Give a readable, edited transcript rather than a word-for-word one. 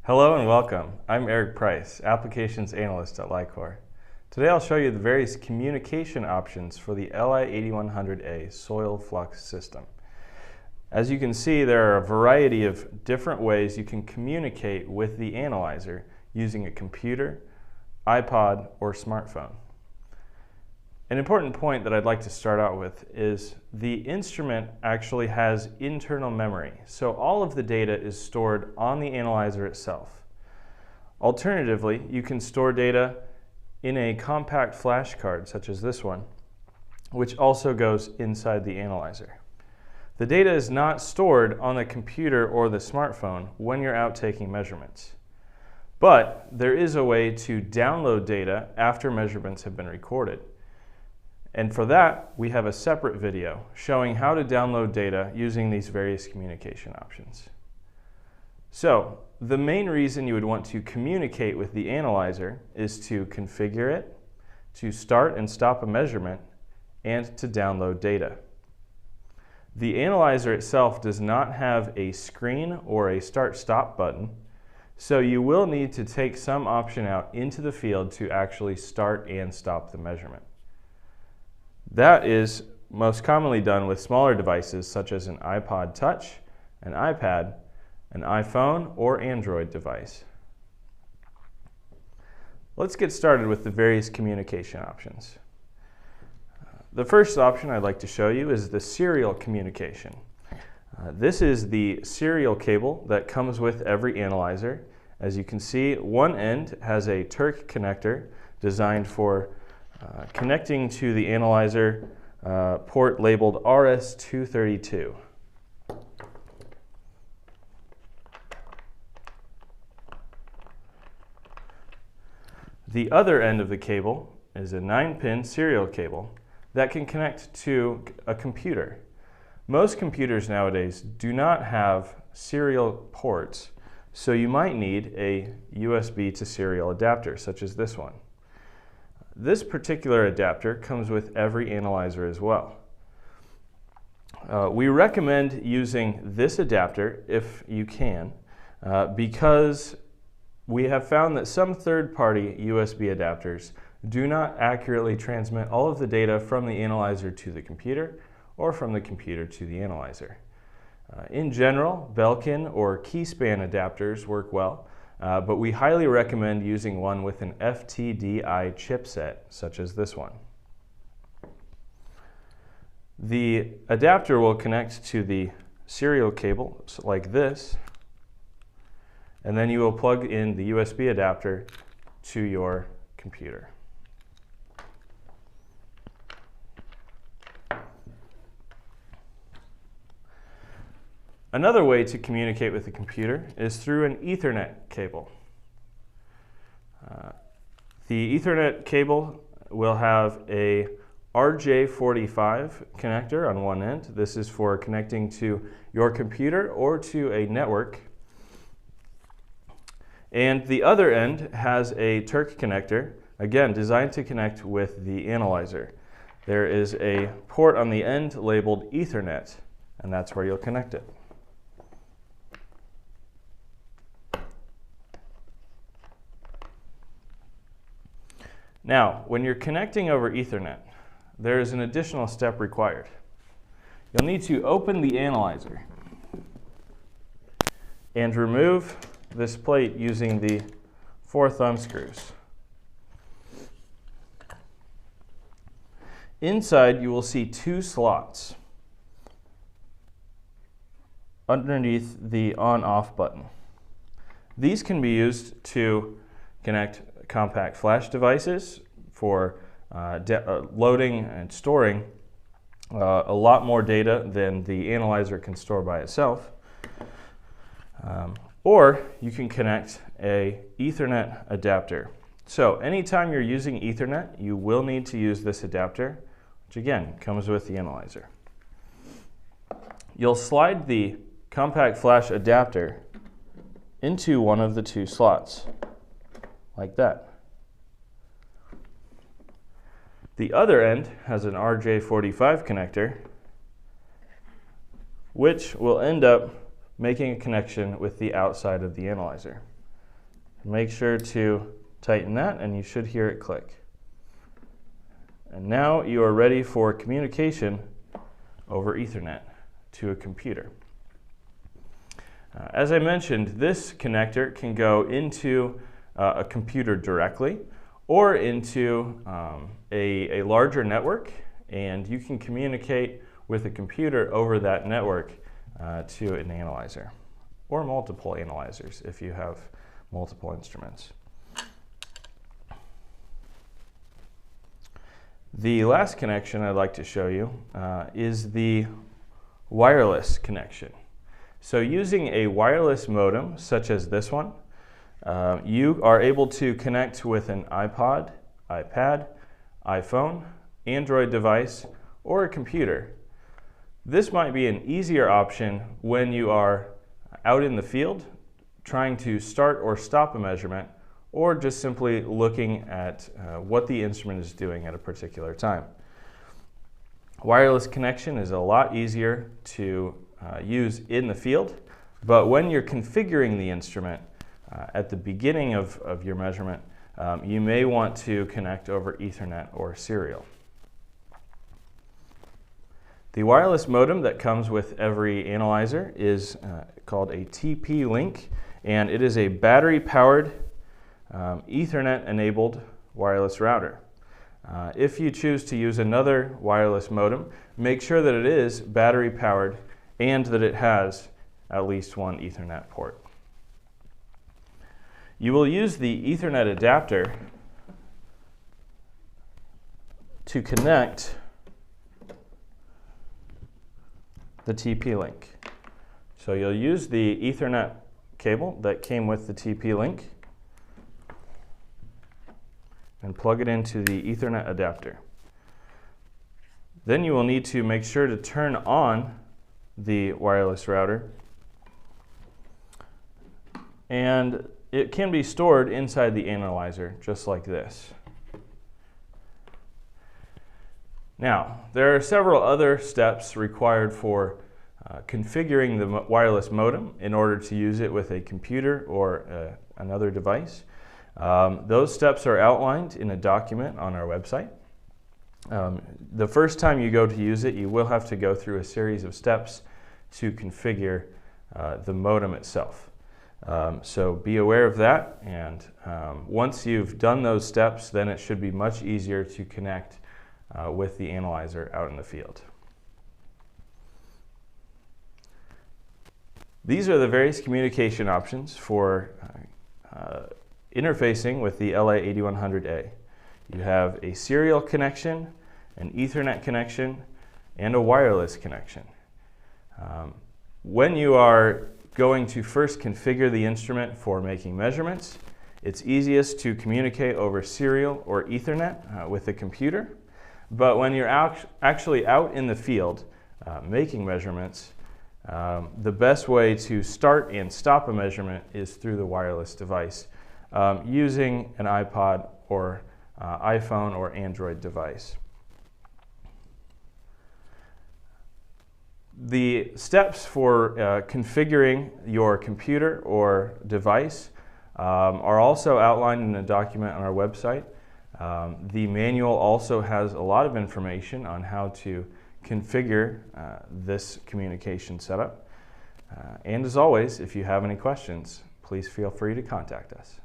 Hello and welcome. I'm Eric Price, Applications Analyst at LI-COR. Today I'll show you the various communication options for the LI-8100A soil flux system. As you can see, there are a variety of different ways you can communicate with the analyzer using a computer, iPod, or smartphone. An important point that I'd like to start out with is the instrument actually has internal memory, so all of the data is stored on the analyzer itself. Alternatively, you can store data in a compact flash card, such as this one, which also goes inside the analyzer. The data is not stored on the computer or the smartphone when you're out taking measurements. But there is a way to download data after measurements have been recorded. And for that, we have a separate video showing how to download data using these various communication options. So, the main reason you would want to communicate with the analyzer is to configure it, to start and stop a measurement, and to download data. The analyzer itself does not have a screen or a start-stop button, so you will need to take some option out into the field to actually start and stop the measurement. That is most commonly done with smaller devices such as an iPod Touch, an iPad, an iPhone, or Android device. Let's get started with the various communication options. The first option I'd like to show you is the serial communication. This is the serial cable that comes with every analyzer. As you can see, one end has a Turk connector designed for connecting to the analyzer port labeled RS-232. The other end of the cable is a 9-pin serial cable that can connect to a computer. Most computers nowadays do not have serial ports, so you might need a USB to serial adapter, such as this one. This particular adapter comes with every analyzer as well. We recommend using this adapter if you can, because we have found that some third-party USB adapters do not accurately transmit all of the data from the analyzer to the computer or from the computer to the analyzer. In general, Belkin or Keyspan adapters work well, but we highly recommend using one with an FTDI chipset, such as this one. The adapter will connect to the serial cable like this, and then you will plug in the USB adapter to your computer. Another way to communicate with the computer is through an Ethernet cable. The Ethernet cable will have a RJ45 connector on one end. This is for connecting to your computer or to a network. And the other end has a Turk connector, again designed to connect with the analyzer. There is a port on the end labeled Ethernet, and that's where you'll connect it. Now, when you're connecting over Ethernet, there is an additional step required. You'll need to open the analyzer and remove this plate using the 4 thumb screws. Inside, you will see 2 slots underneath the on-off button. These can be used to connect compact flash devices for loading and storing a lot more data than the analyzer can store by itself. Or you can connect a Ethernet adapter. So anytime you're using Ethernet, you will need to use this adapter, which again comes with the analyzer. You'll slide the compact flash adapter into one of the 2 slots, like that. The other end has an RJ45 connector, which will end up making a connection with the outside of the analyzer. Make sure to tighten that and you should hear it click. And now you are ready for communication over Ethernet to a computer. As I mentioned, this connector can go into a computer directly or into a larger network, and you can communicate with a computer over that network to an analyzer, or multiple analyzers if you have multiple instruments. The last connection I'd like to show you is the wireless connection. So using a wireless modem such as this one, you are able to connect with an iPod, iPad, iPhone, Android device, or a computer. This might be an easier option when you are out in the field trying to start or stop a measurement, or just simply looking at what the instrument is doing at a particular time. Wireless connection is a lot easier to use in the field, but when you're configuring the instrument at the beginning of your measurement, you may want to connect over Ethernet or serial. The wireless modem that comes with every analyzer is called a TP-Link, and it is a battery-powered Ethernet-enabled wireless router. If you choose to use another wireless modem, make sure that it is battery-powered and that it has at least one Ethernet port. You will use the Ethernet adapter to connect the TP-Link. So you'll use the Ethernet cable that came with the TP-Link and plug it into the Ethernet adapter. Then you will need to make sure to turn on the wireless router, and it can be stored inside the analyzer just like this. Now, there are several other steps required for configuring the wireless modem in order to use it with a computer or another device. Those steps are outlined in a document on our website. The first time you go to use it, you will have to go through a series of steps to configure the modem itself. So be aware of that, and once you've done those steps, then it should be much easier to connect with the analyzer out in the field. These are the various communication options for interfacing with the LI-8100A. You have a serial connection, an Ethernet connection, and a wireless connection. When you are going to first configure the instrument for making measurements, it's easiest to communicate over serial or Ethernet with the computer. But when you're actually out in the field making measurements, the best way to start and stop a measurement is through the wireless device, using an iPod or iPhone or Android device. The steps for configuring your computer or device are also outlined in a document on our website. The manual also has a lot of information on how to configure this communication setup. And as always, if you have any questions, please feel free to contact us.